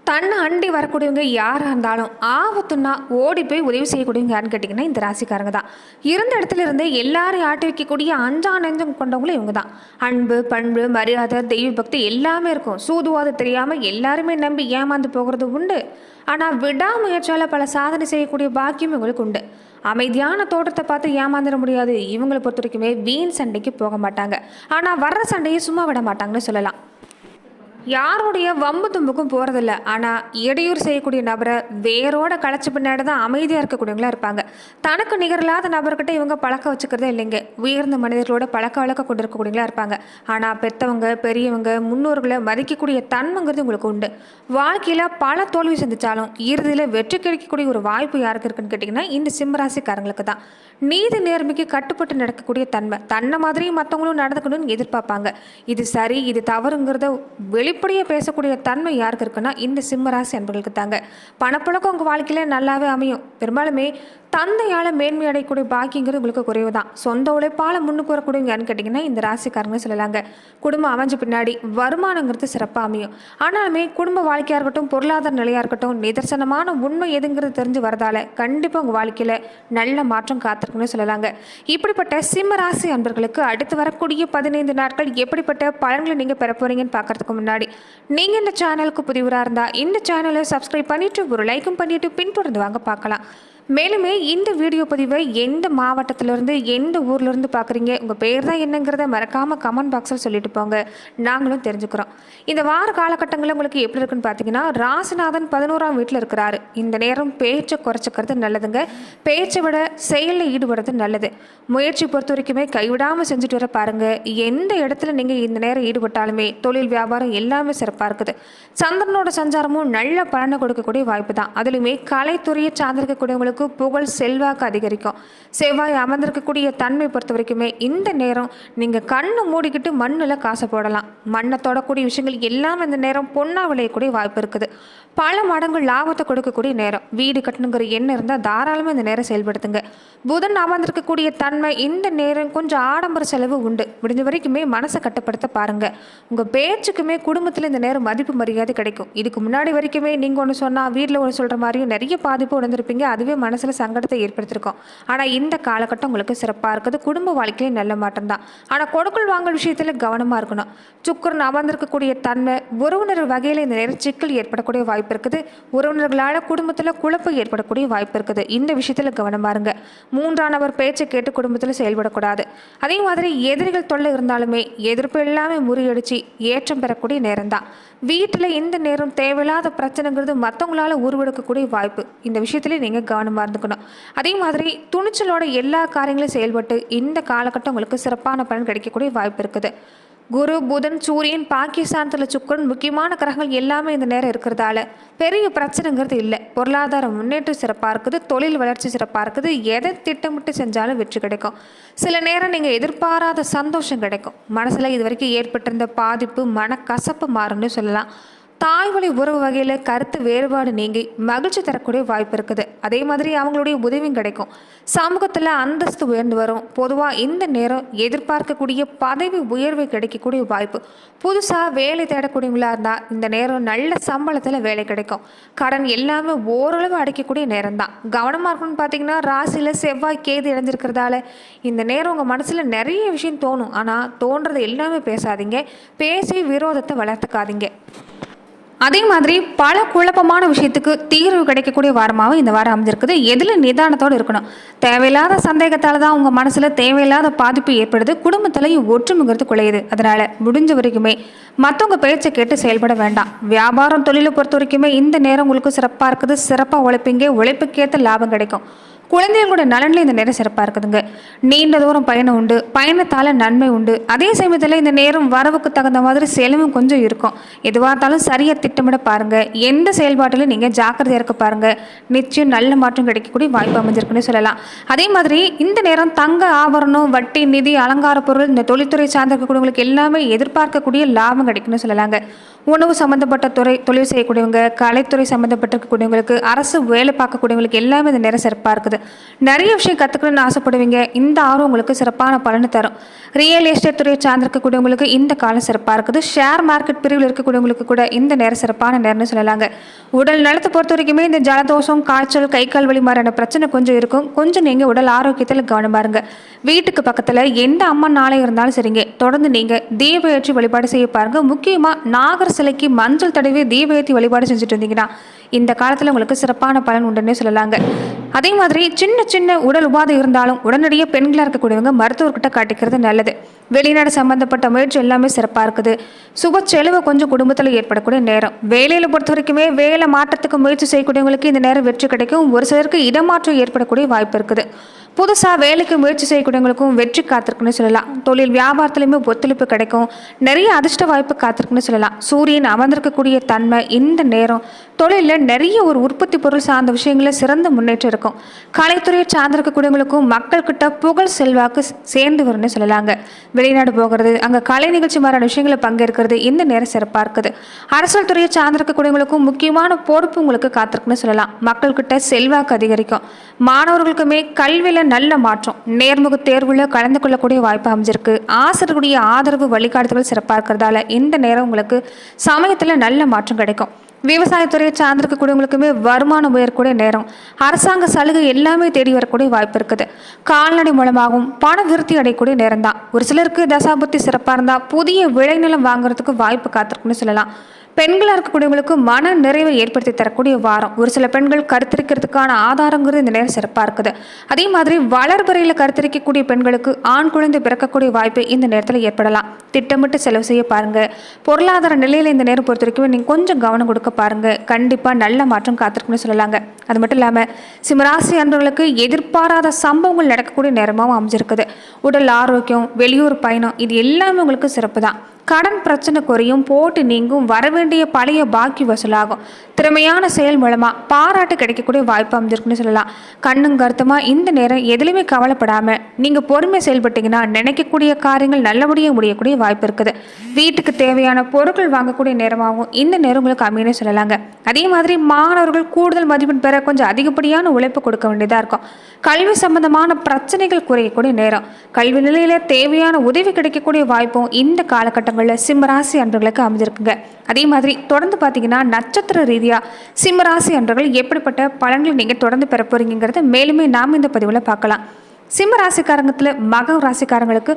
தன்னை அண்டி வரக்கூடியவங்க யாராக இருந்தாலும் ஆபத்துன்னா ஓடி போய் உதவி செய்யக்கூடியவங்க யாருன்னு கேட்டிங்கன்னா இந்த ராசிக்காரங்க தான். இருந்த இடத்துல இருந்து எல்லாரையும் ஆட்டி வைக்கக்கூடிய அஞ்சா நெஞ்சம் கொண்டவங்களும் இவங்க தான். அன்பு, பண்பு, மரியாதை, தெய்வ பக்தி எல்லாமே இருக்கும். சூதுவாது தெரியாமல் எல்லாருமே நம்பி ஏமாந்து போகிறது உண்டு. ஆனால் விடாமுயற்சியால் பல சாதனை செய்யக்கூடிய பாக்கியம் இவங்களுக்கு உண்டு. அமைதியான தோட்டத்தை பார்த்து ஏமாந்துட முடியாது. இவங்களை பொறுத்த வரைக்குமே வீண் சண்டைக்கு போக மாட்டாங்க. ஆனால் வர்ற சண்டையை சும்மா விட மாட்டாங்கன்னு சொல்லலாம். யாருடைய வம்பு தும்புக்கும் போகிறதில்ல. ஆனால் இடையூறு செய்யக்கூடிய நபரை வேரோட களைச்சி பின்னாடி தான் அமைதியாக இருக்கக்கூடியவங்களா இருப்பாங்க. தனக்கு நிகரில்லாத நபர்கிட்ட இவங்க பழக்க வச்சுக்கிறதே இல்லைங்க. உயர்ந்த மனிதர்களோட பழக்க வழக்க கொண்டு இருக்கக்கூடியவங்களா இருப்பாங்க. ஆனால் பெற்றவங்க, பெரியவங்க, முன்னோர்களை மதிக்கக்கூடிய தன்மைங்கிறது உங்களுக்கு உண்டு. வாழ்க்கையில் பல தோல்வி சந்தித்தாலும் இறுதியில் வெற்றி கிடைக்கக்கூடிய ஒரு வாய்ப்பு யாருக்கு இருக்குன்னு கேட்டிங்கன்னா இந்த சிம்மராசிக்காரங்களுக்கு தான். நீதி நேர்மைக்கு கட்டுப்பட்டு நடக்கக்கூடிய தன்மை, தன்னை மாதிரி மற்றவங்களும் நடந்துக்கணும்னு எதிர்பார்ப்பாங்க. இது சரி, இது தவறுங்கிறத வெளிப்படையாக பேசக்கூடிய தன்மை யாருக்கு இருக்குன்னா இந்த சிம்மராசி அன்பர்களுக்கு தாங்க. பணப்பழக்கம் உங்கள் வாழ்க்கையில் நல்லாவே அமையும். பெரும்பாலுமே தந்தையால் மேன்மை அடையக்கூடிய பாக்கியங்கிறது உங்களுக்கு குறைவு தான். சொந்த உழைப்பால் முன்னுக்கு வரக்கூடியவங்கன்னு கேட்டிங்கன்னா இந்த ராசிக்காரங்க சொல்லலாங்க. குடும்பம் அமைஞ்ச பின்னாடி வருமானங்கிறது சிறப்பாக அமையும். ஆனாலுமே குடும்ப வாழ்க்கையாக இருக்கட்டும், பொருளாதார நிலையாக இருக்கட்டும், நிதர்சனமான உண்மை எதுங்கிறது தெரிஞ்சு வரதால கண்டிப்பாக உங்கள் வாழ்க்கையில் நல்ல மாற்றம் காத்திருக்குன்னு சொல்லலாங்க. இப்படிப்பட்ட சிம்ம ராசி அன்பர்களுக்கு அடுத்து வரக்கூடிய 15 நாட்கள் எப்படிப்பட்ட பலன்களை நீங்கள் பெற போகிறீங்கன்னு பார்க்கறதுக்கு முன்னாடி நீங்கள் இந்த சேனலுக்கு புதிவராக இருந்தால் இந்த சேனலை சப்ஸ்கிரைப் பண்ணிவிட்டு ஒரு லைக்கும் பண்ணிவிட்டு பின்தொடர்ந்து வாங்க பார்க்கலாம். மேலுமே இந்த வீடியோ பதிவை எந்த மாவட்டத்திலேருந்து எந்த ஊர்லேருந்து பார்க்குறீங்க, உங்கள் பேர் தான் என்னங்கிறத மறக்காமல் கமெண்ட் பாக்ஸில் சொல்லிட்டு போங்க, நாங்களும் தெரிஞ்சுக்கிறோம். இந்த வார காலகட்டங்களில் உங்களுக்கு எப்படி இருக்குன்னு பார்த்தீங்கன்னா ராசிநாதன் 11ஆம் வீட்டில் இருக்கிறாரு. இந்த நேரம் பேச்சை குறைச்சிக்கிறது நல்லதுங்க. பேச்சை விட செயலில் ஈடுபடுறது நல்லது. முயற்சி பொறுத்த வரைக்குமே கைவிடாமல் செஞ்சுட்டு வர பாருங்கள். எந்த இடத்துல நீங்கள் இந்த நேரம் ஈடுபட்டாலுமே தொழில், வியாபாரம் எல்லாமே சிறப்பாக இருக்குது. சந்திரனோட சஞ்சாரமும் நல்ல பலனை கொடுக்கக்கூடிய வாய்ப்பு தான். அதுலேயுமே கலைத்துறையை சார்ந்திருக்கக்கூடியவங்களுக்கு புகழ், செல்வாக்கு அதிகரிக்கும். செவ்வாய் அமர்ந்திருக்கக்கூடிய தன்மை பொறுத்த வரைக்குமே இந்த நேரம் நீங்கள் கண்ணை மூடிக்கிட்டு மண்ணில் காசை போடலாம். மண்ணை தொடக்கூடிய விஷயங்கள் எல்லாம் இந்த நேரம் பொண்ணா விளையக்கூடிய வாய்ப்பு இருக்குது. பல மடங்கு லாபத்தை கொடுக்கக்கூடிய நேரம். வீடு கட்டணுங்கிற எண்ணம் இருந்தால் தாராளமாக இந்த நேரம் செயல்படுத்துங்க. புதன் அமர்ந்திருக்கக்கூடிய தன்மை இந்த நேரம் கொஞ்சம் ஆடம்பர செலவு உண்டு. முடிஞ்ச வரைக்குமே மனசை கட்டுப்படுத்த பாருங்க. உங்கள் பேச்சுக்குமே குடும்பத்தில் இந்த நேரம் மதிப்பு, மரியாதை கிடைக்கும். இதுக்கு முன்னாடி வரைக்குமே நீங்கள் ஒன்று சொன்னால் வீட்டில் ஒன்று சொல்கிற மாதிரியும் நிறைய பாதிப்பு உணர்ந்திருப்பீங்க. அதுவே மனசில் சங்கடத்தை ஏற்படுத்தியிருக்கோம். ஆனால் இந்த காலகட்டம் உங்களுக்கு சிறப்பாக இருக்குது. குடும்ப வாழ்க்கையிலே நல்ல மாற்றம் தான். ஆனால் கொடுக்கல் வாங்கல் விஷயத்தில் கவனமாக இருக்கணும். சுக்கிரன் அமர்ந்திருக்கக்கூடிய தன்மை உறவினர் வகையில் இந்த நேரம் சிக்கல் ஏற்படக்கூடிய வாய்ப்பு இருக்குது. உறவினர்களால் குடும்பத்தில் குழப்பம் ஏற்படக்கூடிய வாய்ப்பு இருக்குது. இந்த விஷயத்தில் கவனமாக இருங்க. 3ஆம் நபர் பேச்சை கேட்டு குடும்பத்தில் செயல்படக்கூடாது. அதே மாதிரி எதிரிகள் தொல்லை இருந்தாலுமே எதிர்ப்பு எல்லாமே முறியடிச்சு ஏற்றம் பெறக்கூடிய நேரம் தான். வீட்டில் இந்த நேரம் தேவையில்லாத பிரச்சனைங்கிறது மற்றவங்களால உருவெடுக்கக்கூடிய வாய்ப்பு. இந்த விஷயத்திலே நீங்கள் கவனமாக இருந்துக்கணும். அதே மாதிரி துணிச்சலோட எல்லா காரியங்களையும் செயல்பட்டு இந்த காலகட்டம் உங்களுக்கு சிறப்பான பலன் கிடைக்கக்கூடிய வாய்ப்பு இருக்குது. குரு, புதன், சூரியன், பாகிஸ்தானத்தில் சுக்கரன், முக்கியமான கிரகங்கள் எல்லாமே இந்த நேரம் இருக்கிறதால பெரிய பிரச்சனைங்கிறது இல்லை. பொருளாதார முன்னேற்றம் சிறப்பாக இருக்குது. தொழில் வளர்ச்சி சிறப்பாக இருக்குது. எதை திட்டமிட்டு செஞ்சாலும் வெற்றி கிடைக்கும். சில நேரம் நீங்கள் எதிர்பாராத சந்தோஷம் கிடைக்கும். மனசில் இது வரைக்கும் ஏற்பட்டிருந்த பாதிப்பு, மனக்கசப்பு மாறும்னு சொல்லலாம். தாய்வழி உறவு வகையில் கருத்து வேறுபாடு நீங்கி மகிழ்ச்சி தரக்கூடிய வாய்ப்பு இருக்குது. அதே மாதிரி அவங்களுடைய உதவியும் கிடைக்கும். சமூகத்தில் அந்தஸ்து உயர்ந்து வரும். பொதுவாக இந்த நேரம் எதிர்பார்க்கக்கூடிய பதவி உயர்வு கிடைக்கக்கூடிய வாய்ப்பு. புதுசாக வேலை தேடக்கூடியவங்களா இருந்தால் இந்த நேரம் நல்ல சம்பளத்தில் வேலை கிடைக்கும். கடன் எல்லாமே ஓரளவு அடைக்கக்கூடிய நேரம் தான். கவனமாக இருக்கணும்னு பார்த்தீங்கன்னா ராசியில் செவ்வாய், கேது இணைஞ்சிருக்கிறதால இந்த நேரம் உங்கள் மனசில் நிறைய விஷயம் தோணும். ஆனால் தோன்றது எல்லாமே பேசாதீங்க. பேசி விரோதத்தை வளர்த்துக்காதீங்க. அதே மாதிரி பல குழப்பமான விஷயத்துக்கு தீர்வு கிடைக்கக்கூடிய வாரமாகவும் இந்த வாரம் அமைஞ்சிருக்குது. எதில் நிதானத்தோடு இருக்கணும். தேவையில்லாத சந்தேகத்தால் தான் உங்கள் மனசில் தேவையில்லாத பாதிப்பு ஏற்படுது. குடும்பத்திலையும் ஒற்றுமைங்கிறது குறையுது. அதனால் முடிஞ்ச வரைக்குமே மற்றவங்க பேச்சை கேட்டு செயல்பட வேண்டாம். வியாபாரம், தொழிலை பொறுத்த வரைக்குமே இந்த நேரம் உங்களுக்கு சிறப்பாக இருக்குது. சிறப்பாக உழைப்பீங்க. உழைப்புக்கேற்ற லாபம் கிடைக்கும். குழந்தைகளோட நலனில் இந்த நேரம் சிறப்பாக இருக்குதுங்க. நீண்ட தூரம் பயணம் உண்டு. பயணத்தால் நன்மை உண்டு. அதே சமயத்தில் இந்த நேரம் வரவுக்கு தகுந்த மாதிரி செலவும் கொஞ்சம் இருக்கும். எதுவாக இருந்தாலும் சரியாக திட்டமிட பாருங்கள். எந்த செயல்பாட்டிலும் நீங்கள் ஜாக்கிரதையாக இருக்க பாருங்கள். நிச்சயம் நல்ல மாற்றம் கிடைக்கக்கூடிய வாய்ப்பு அமைஞ்சிருக்குன்னு சொல்லலாம். அதே மாதிரி இந்த நேரம் தங்க ஆபரணம், வட்டி, நிதி, அலங்கார பொருள், இந்த தொழில்துறை சார்ந்திருக்கக்கூடியவங்களுக்கு எல்லாமே எதிர்பார்க்கக்கூடிய லாபம் கிடைக்குன்னு சொல்லலாங்க. உணவு சம்மந்தப்பட்ட தொழில் செய்யக்கூடியவங்க, கலைத்துறை சம்மந்தப்பட்டிருக்கக்கூடியவங்களுக்கு, அரசு வேலை பார்க்கக்கூடியவங்களுக்கு எல்லாமே இந்த நேரம் சிறப்பாக இருக்குது. நிறைய விஷயம் கற்றுக்கணும்னு ஆசைப்படுவீங்க. இந்த ஆர்வம் உங்களுக்கு சிறப்பான பலனை தரும். ரியல் எஸ்டேட் துறையை சார்ந்திருக்கக்கூடியவங்களுக்கு இந்த காலம் சிறப்பாக இருக்குது. ஷேர் மார்க்கெட் பிரிவில் இருக்கக்கூடியவங்களுக்கு கூட இந்த நேரம் சிறப்பான நேரம்னு சொல்லலாங்க. உடல் நலத்தை பொறுத்த வரைக்குமே இந்த ஜலதோஷம், காய்ச்சல், கை கால் வலி மாதிரியான பிரச்சனை கொஞ்சம் இருக்கும். கொஞ்சம் நீங்கள் உடல் ஆரோக்கியத்தில் கவனமாக இருங்க. வீட்டுக்கு பக்கத்தில் எந்த அம்மன் ஆலயம் இருந்தாலும் சரிங்க, தொடர்ந்து நீங்கள் தீப ஏற்றி வழிபாடு செய்ய பாருங்க. முக்கியமாக நாகர் சிலைக்கு மஞ்சள் தடவி தீப ஏற்றி வழிபாடு செஞ்சுட்டு இருந்தீங்கன்னா இந்த காலத்தில் உங்களுக்கு சிறப்பான பலன் உண்டுன்னே சொல்லலாங்க. அதே மாதிரி சின்ன சின்ன உடல் உபாதை இருந்தாலும் உடனடியாக பெண்களாக இருக்கக்கூடியவங்க மருத்துவர்கிட்ட காட்டிக்கிறது நல்லது. வெளிநாடு சம்பந்தப்பட்ட முயற்சி எல்லாமே சிறப்பாக இருக்குது. சுப செலவு கொஞ்சம் குடும்பத்தில் ஏற்படக்கூடிய நேரம். வேலையில் பொறுத்த வரைக்குமே வேலை மாற்றத்துக்கு முயற்சி செய்யக்கூடியவங்களுக்கு இந்த நேரம் வெற்றி கிடைக்கும். ஒரு சிலருக்கு இடமாற்றம் ஏற்படக்கூடிய வாய்ப்பு இருக்குது. புதுசாக வேலைக்கு முயற்சி செய்யக்கூடியவங்களுக்கும் வெற்றி காத்திருக்குன்னு சொல்லலாம். தொழில் வியாபாரத்துலையுமே ஒத்துழைப்பு கிடைக்கும். நிறைய அதிர்ஷ்ட வாய்ப்பு காத்திருக்குன்னு சொல்லலாம். சூரியன் அமர்ந்திருக்கக்கூடிய தன்மை இந்த நேரம் தொழிலில் நிறைய ஒரு உற்பத்தி பொருள் சார்ந்த விஷயங்களில் சிறந்த முன்னேற்றம் இருக்கும். கலைத்துறையை சார்ந்திருக்கக்கூடியவங்களுக்கும் மக்கள்கிட்ட புகழ் செல்வாக்கு சேர்ந்து வரும்னு சொல்லலாங்க. வெளிநாடு போகிறது, அங்கே கலை நிகழ்ச்சி மாதிரியான விஷயங்களை பங்கேற்கிறது இந்த நேரம் சிறப்பாக இருக்குது. அரசியல் துறையை சார்ந்திருக்கக்கூடியவங்களுக்கும் முக்கியமான பொறுப்பு உங்களுக்கு காத்திருக்குன்னு சொல்லலாம். மக்கள்கிட்ட செல்வாக்கு அதிகரிக்கும். மாணவர்களுக்குமே கல்வியில் நல்ல மாற்றம். நேர்முக தேர்வில் கலந்து கொள்ளக்கூடிய வாய்ப்பு அமைஞ்சிருக்கு. ஆசிரியர்களுடைய ஆதரவு வழிகாட்டுதல் சிறப்பாக இருக்கிறதால இந்த நேரம் உங்களுக்கு சமயத்தில் நல்ல மாற்றம் கிடைக்கும். விவசாயத்துறையை சார்ந்திருக்கக்கூடியவங்களுக்குமே வருமானம் உயரக்கூடிய நேரம். அரசாங்க சலுகை எல்லாமே தேடி வரக்கூடிய வாய்ப்பு இருக்குது. கால்நடை மூலமாகவும் பண விருத்தி அடையக்கூடிய நேரம் தான். ஒரு சிலருக்கு தசாபுத்தி சிறப்பாக இருந்தால் புதிய விளைநிலம் வாங்குறதுக்கு வாய்ப்பு காத்திருக்குன்னு சொல்லலாம். பெண்களாக இருக்கக்கூடியவங்களுக்கு மன நிறைவை ஏற்படுத்தி தரக்கூடிய வாரம். ஒரு சில பெண்கள் கருத்தரிக்கிறதுக்கான ஆதாரங்கிறது இந்த நேரம் சிறப்பாக இருக்குது. அதே மாதிரி வளர்பறையில் கருத்தரிக்கக்கூடிய பெண்களுக்கு ஆண் குழந்தை பிறக்கக்கூடிய வாய்ப்பு இந்த நேரத்தில் ஏற்படலாம். திட்டமிட்டு செலவு செய்ய பாருங்கள். பொருளாதார நிலையில் இந்த நேரம் பொறுத்த வரைக்கும் நீங்கள் கொஞ்சம் கவனம் கொடுக்க பாருங்கள். கண்டிப்பாக நல்ல மாற்றம் காத்திருக்குன்னு சொல்லலாங்க. அது மட்டும் இல்லாமல் சிம்மராசி அன்பர்களுக்கு எதிர்பாராத சம்பவங்கள் நடக்கக்கூடிய நேரமாகவும் அமைஞ்சிருக்குது. உடல் ஆரோக்கியம், வெளியூர் பயணம் இது எல்லாமே உங்களுக்கு சிறப்பு தான். கடன் பிரச்சனை குறையும், போட்டு நீங்கும், வரவேண்டிய பழைய பாக்கி வசூலாகும். திறமையான செயல் மூலமாக பாராட்டு கிடைக்கக்கூடிய வாய்ப்பு அமைஞ்சிருக்குன்னு சொல்லலாம். கண்ணும் கருத்துமாக இந்த நேரம் எதுலையுமே கவலைப்படாமல் நீங்கள் பொறுமை செயல்பட்டீங்கன்னா நினைக்கக்கூடிய காரியங்கள் நல்லபடியாக முடியக்கூடிய வாய்ப்பு இருக்குது. வீட்டுக்கு தேவையான பொருட்கள் வாங்கக்கூடிய நேரமாகவும் இந்த நேரம் உங்களுக்கு அமையன்னு சொல்லலாங்க. அதே மாதிரி மாணவர்கள் கூடுதல் மதிப்பெண் பெற கொஞ்சம் அதிகப்படியான உழைப்பு கொடுக்க வேண்டியதாக இருக்கும். கல்வி சம்பந்தமான பிரச்சனைகள் குறையக்கூடிய நேரம். கல்வி நிலையில் தேவையான உதவி கிடைக்கக்கூடிய வாய்ப்பும் இந்த காலகட்டங்களில் சிம்மராசி அன்பர்களுக்கு அமைஞ்சிருக்குங்க. அதே மாதிரி தொடர்ந்து பார்த்தீங்கன்னா நட்சத்திர ரீதியாக சிம்மராசி அன்பர்கள் எப்படிப்பட்ட பலன்களை நீங்கள் தொடர்ந்து பெற போறீங்கிறத மேலுமே நாம் இந்த பதிவில் பார்க்கலாம். சிம்ம ராசிக்காரங்கத்தில் மக ராசிக்காரங்களுக்கு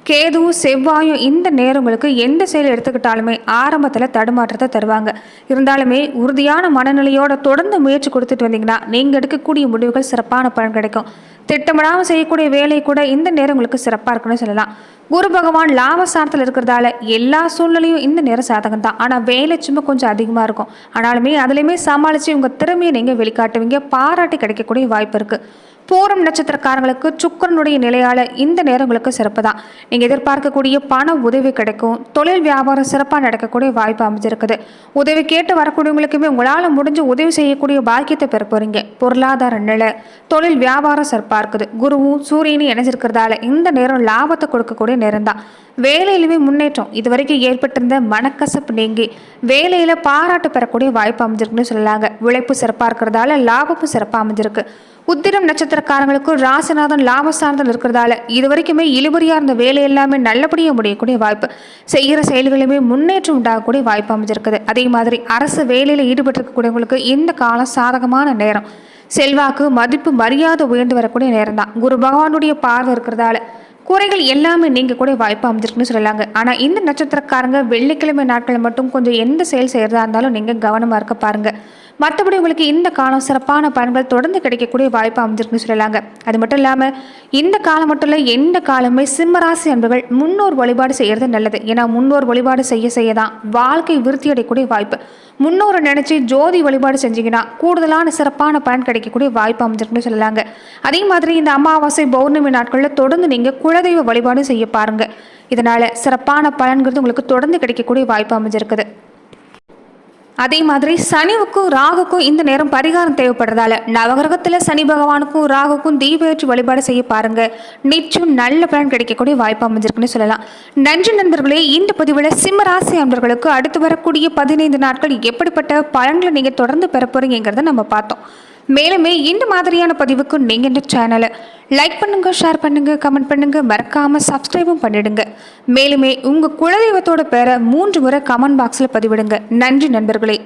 கேதுவும் செவ்வாயும் இந்த நேரங்களுக்கு எந்த செயல் எடுத்துக்கிட்டாலுமே ஆரம்பத்தில் தடுமாற்றத்தை தருவாங்க. இருந்தாலுமே உறுதியான மனநிலையோட தொடர்ந்து முயற்சி கொடுத்துட்டு வந்தீங்கன்னா நீங்கள் எடுக்கக்கூடிய முடிவுகள் சிறப்பான பலன் கிடைக்கும். திட்டமிடாமல் செய்யக்கூடிய வேலை கூட இந்த நேரம் உங்களுக்கு சிறப்பாக இருக்குன்னு சொல்லலாம். குரு பகவான் லாபஸ்தானத்தில் இருக்கிறதால எல்லா சூழ்நிலையும் இந்த நேரம் சாதகம் தான். ஆனால் வேலை சும்மா கொஞ்சம் அதிகமாக இருக்கும். ஆனாலுமே அதுலேயுமே சமாளித்து உங்கள் திறமையை நீங்கள் வெளிக்காட்டுவீங்க. பாராட்டு கிடைக்கக்கூடிய வாய்ப்பு இருக்குது. பூரம் நட்சத்திரக்காரங்களுக்கு சுக்கிரனுடைய நிலையால் இந்த நேரம் உங்களுக்கு சிறப்பு தான். நீங்கள் எதிர்பார்க்கக்கூடிய பண உதவி கிடைக்கும். தொழில் வியாபாரம் சிறப்பாக நடக்கக்கூடிய வாய்ப்பு அமைஞ்சிருக்குது. உதவி கேட்டு வரக்கூடியவங்களுக்குமே உங்களால் முடிஞ்சு உதவி செய்யக்கூடிய பாக்கியத்தை பெற போகிறீங்க. பொருளாதார நிலை, தொழில் வியாபாரம் சிறப்பாக இருக்குது. குருவும் சூரியனும் இணைஞ்சிருக்கிறதால இந்த நேரம் லாபத்தை கொடுக்கக்கூடிய நேரம் தான். வேலையிலுமே முன்னேற்றம். இது வரைக்கும் ஏற்பட்டிருந்த மனக்கசப்பு நீங்கி வேலையில் பாராட்டு பெறக்கூடிய வாய்ப்பு அமைஞ்சிருக்குன்னு சொல்லலாங்க. உழைப்பு சிறப்பாக இருக்கிறதால லாபமும் சிறப்பாக அமைஞ்சிருக்கு. உத்திரம் நட்சத்திரக்காரங்களுக்கு ராசிநாதன் லாபஸ்தானத்தில் இருக்கிறதால இது வரைக்குமே இழுபறியாக இருந்த வேலை எல்லாமே நல்லபடியாக முடியக்கூடிய வாய்ப்பு. செய்கிற செயல்களுமே முன்னேற்றம் உண்டாகக்கூடிய வாய்ப்பு அமைஞ்சிருக்குது. அதே மாதிரி அரசு வேலையில் ஈடுபட்டிருக்கக்கூடியவங்களுக்கு இந்த காலம் சாதகமான நேரம். செல்வாக்கு, மதிப்பு, மரியாதை உயர்ந்து வரக்கூடிய நேரம் தான். குரு பகவானுடைய பார்வை இருக்கிறதால குறைகள் எல்லாமே நீங்கள் கூட வாய்ப்பு அமைஞ்சிருக்குன்னு சொல்லலாங்க. ஆனால் இந்த நட்சத்திரக்காரங்க வெள்ளிக்கிழமை நாட்களில் மட்டும் கொஞ்சம் எந்த செயல் செய்கிறதா இருந்தாலும் நீங்கள் கவனமாக இருக்க பாருங்கள். மற்றபடி உங்களுக்கு இந்த காலம் சிறப்பான பலன்கள் தொடர்ந்து கிடைக்கக்கூடிய வாய்ப்பு அமைஞ்சிருக்குன்னு சொல்லலாங்க. அது மட்டும் இல்லாமல் இந்த காலம் மட்டும் இல்லை, எந்த காலமே சிம்மராசி அன்பர்கள் முன்னோர் வழிபாடு செய்கிறது நல்லது. ஏன்னா முன்னோர் வழிபாடு செய்ய தான் வாழ்க்கை விருத்தி அடையக்கூடிய வாய்ப்பு. முன்னோரை நினச்சி ஜோதி வழிபாடு செஞ்சீங்கன்னா கூடுதலான சிறப்பான பலன் கிடைக்கக்கூடிய வாய்ப்பு அமைஞ்சிருக்குன்னு சொல்லலாங்க. அதே மாதிரி இந்த அமாவாசை பௌர்ணமி நாட்களில் தொடர்ந்து நீங்கள் குலதெய்வ வழிபாடு செய்ய பாருங்கள். இதனால் சிறப்பான பலன்கிறது உங்களுக்கு தொடர்ந்து கிடைக்கக்கூடிய வாய்ப்பு அமைஞ்சிருக்குது. அதே மாதிரி சனிவுக்கும் ராகுக்கும் இந்த நேரம் பரிகாரம் தேவைப்படுறதால நவகிரகத்தில் சனி பகவானுக்கும் ராகுக்கும் தீபேற்றி வழிபாடு செய்ய பாருங்க. நிச்சயம் நல்ல பலன் கிடைக்கக்கூடிய வாய்ப்பு அமைஞ்சிருக்குன்னு சொல்லலாம். நன்றி நண்பர்களே. இந்த பதிவில் சிம்மராசி அன்பர்களுக்கு அடுத்து வரக்கூடிய 15 நாட்கள் எப்படிப்பட்ட பலன்களை நீங்கள் தொடர்ந்து பெற போறீங்கிறத நம்ம பார்த்தோம். மேலுமே இந்த மாதிரியான பதிவுக்கு நீங்கள் இந்த சேனலை லைக் பண்ணுங்க, ஷேர் பண்ணுங்க, கமெண்ட் பண்ணுங்க, மறக்காம சப்ஸ்கிரைபும் பண்ணிடுங்க. மேலுமே உங்கள் குலதெய்வத்தோட பேரை 3 முறை கமெண்ட் பாக்ஸில் பதிவிடுங்க. நன்றி நண்பர்களே.